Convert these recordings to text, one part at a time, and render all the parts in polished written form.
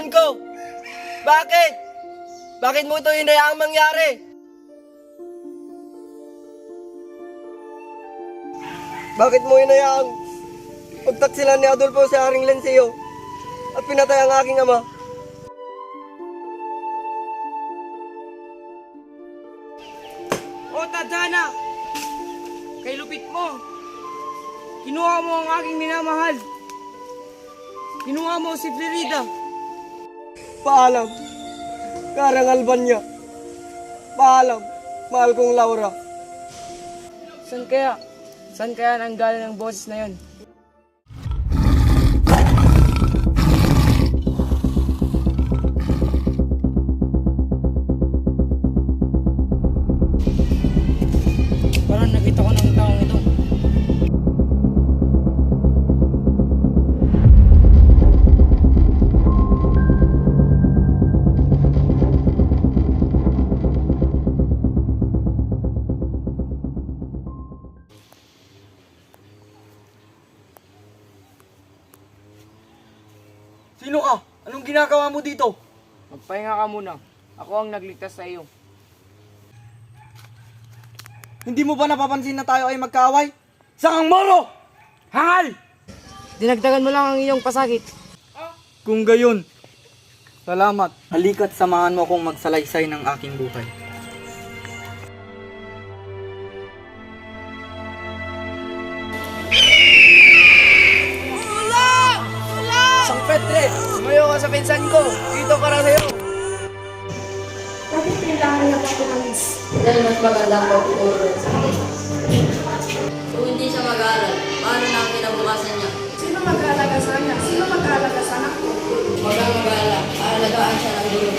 kagustuhan ko? Bakit? Bakit mo ito hinayaang mangyari? Bakit mo hinayaang pagtaksilan ni Adolfo si Haring Lensio at pinatay ang aking ama? O tadhana! Kay lupit mo! Kinuha mo ang aking minamahal! Kinuha mo si Florida! Paalam, Karang Albania. Paalam, mahal kong Laura. Saan kaya? Saan kaya nanggaling ang boses na yon? Parang nakita ko ng taong ito. Sino ka? Anong ginagawa mo dito? Magpahinga ka muna. Ako ang nagligtas sa iyo. Hindi mo ba napapansin na tayo ay magkaaway? Sakang moro! Hangal! Dinagdagan mo lang ang iyong pasakit. Kung gayon, salamat. Halika't samahan mo akong magsalaysay ng aking buhay. Sang Petre, sumayo ka sa pinsan ko. Dito para sa'yo. Bakit kailangan na patumalis? Dahil mas maganda ang pagtuturo sa akin. Kung hindi siya mag-aaral, paano na ang kinabukasan niya? Sino mag-aalaga sa kanya? Sino mag-aalaga sa anak ko? Huwag kang mag-aalala, aalagaan siya ng guro.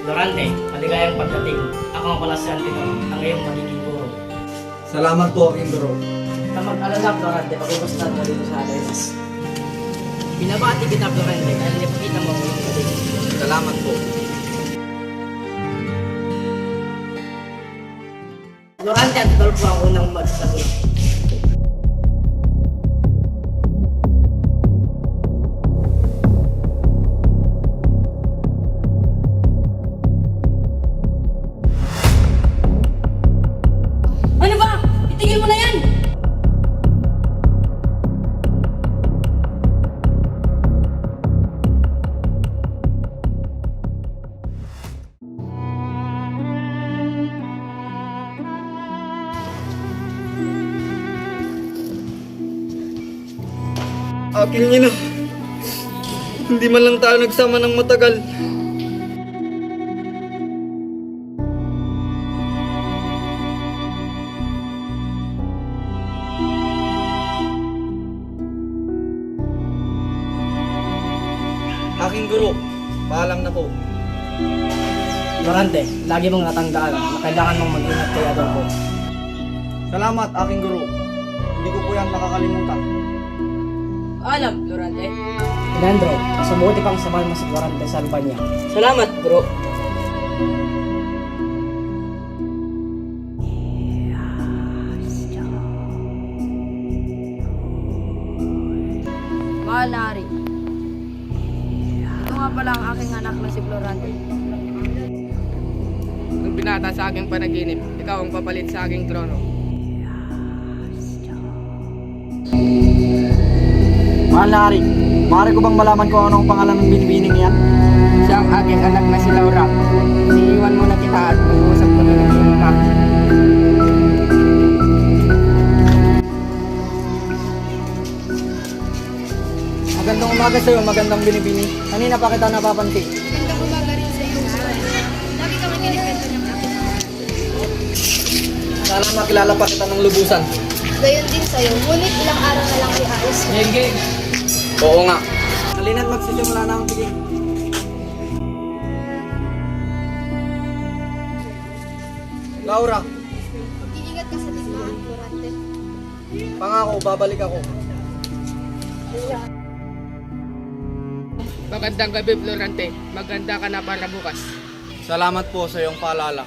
Lorante, maligayang pagdating. Ako ang pala si Antino, ang iyong magiging guro. Salamat po, aking bro. Na mag-alala, Lorante, pagkukustahan mo dito sa Alayas. Binabati kita, Lorante, dahil nipakita mo ang iyong galing. Salamat po. Lorante at Adolfo ang unang magsasagot. Ano ba? Itigil mo na yan! Aking ina. Hindi man lang tayo nagsama ng matagal. Aking guro, paalam na po. Lorante, lagi mong natandaan na kailangan mong mag-ingat kay Adolfo. Salamat, aking guro. Hindi ko po yan makakalimutan. Alam, Lorante. Leandro, subuti pang samahan mo si Lorante sa Albania. Salamat, bro. Mahal na Hari. Ito nga pala ang aking anak na si Florante. Nung binata sa aking panaginip, ikaw ang papalit sa aking trono. Mahal na Hari, maaari ko bang malaman kung anong pangalan ng binibining yan? Siya ang aking anak na si Laura. Iiwan mo na kita at mag-uusap kami ng iyong ina. Magandang umaga sa'yo, magandang binibini. Kanina pa kita napapansin. Magandang umaga rin sa iyo. Lagi kami kinikwento ng aking mga. Sana makilala pa kita ng lubusan. Gayon din sa iyo. Ngunit ilang araw na lang ay ayos. Sige. Oo nga. Halina't magsisimula na ang piging. Laura, Mag-iingat ka sa digmaan, Florante. pangako, babalik ako. Magandang gabi, Florante. Maganda ka na para bukas. Salamat po sa iyong paalala.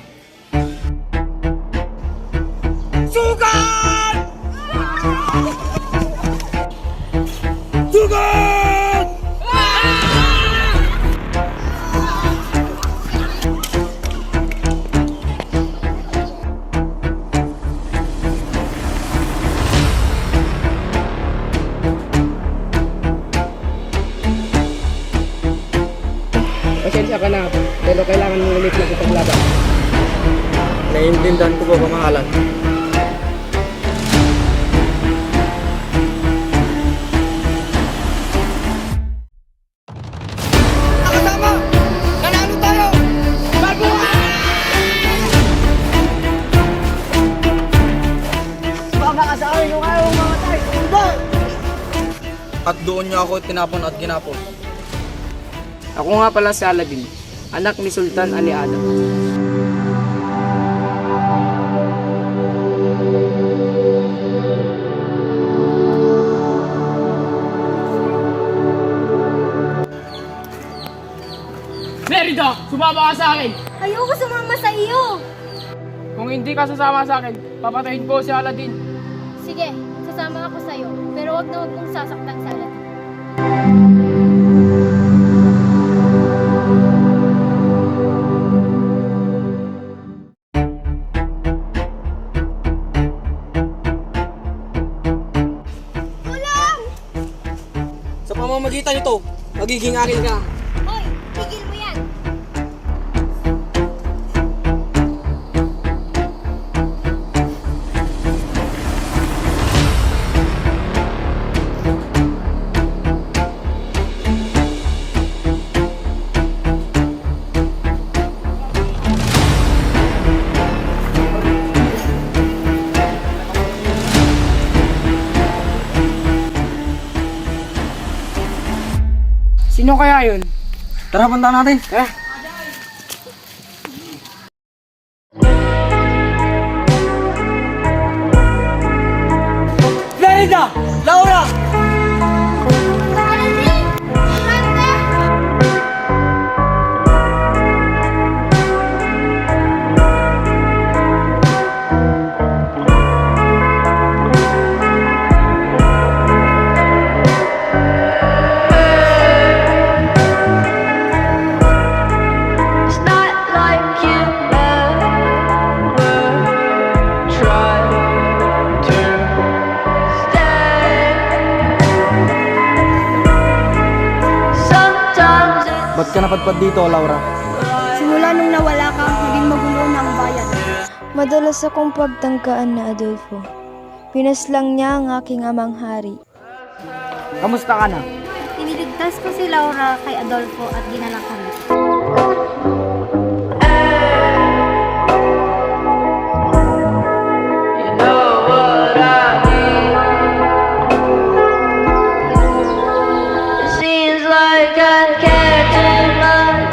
Pasensya ka na, pero kailangan mo ulit na ipaglaban. Naiintindihan ko po, kamahalan. Nakasama! Nanalo tayo! Mabuhay! Baka ka sa akin kung ayaw mamatay! At doon niya ako tinapon at ginapon. Ako nga pala si Aladdin, anak ni Sultan Ali Adam. Merida, sumama ka sa akin! Ayoko sumama sa iyo. Kung hindi ka sasama sa akin, papatayin ko si Aladdin. Sige, sasama ako sa iyo. Pero wag na wag mong sasaktan sa Aladdin. Sa pamamagitan nito, magiging akin ka. Hoy, tigil mo yan. Sino kaya yun? Tara, punta natin. Tara! Merida! Laura! Aladdin! Handa! It's not like you ever tried to stay. Sometimes it's Ba't ka napadpad dito, Laura? Simula nung nawala ka, naging magulo na ang bayan. Madalas akong pagtangkaan na Adolfo. Pinaslang niya ang aking amang hari. Kamusta ka na? Iniligtas ko si Laura kay Adolfo at ginala kami. you know what I mean. It seems like I care too much.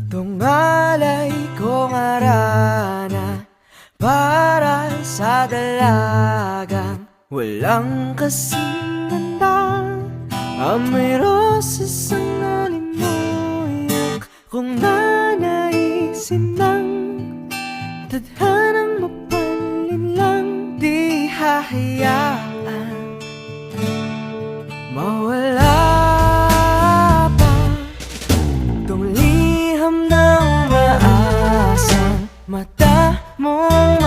Tungalay kong arana para sa dalagang walang kasing ganda. Amoy roses ang alimoyak kung nanaisin ng tadhanang mapalin lang. Di hahayaan mawala pa tong liham na umaasang mata mong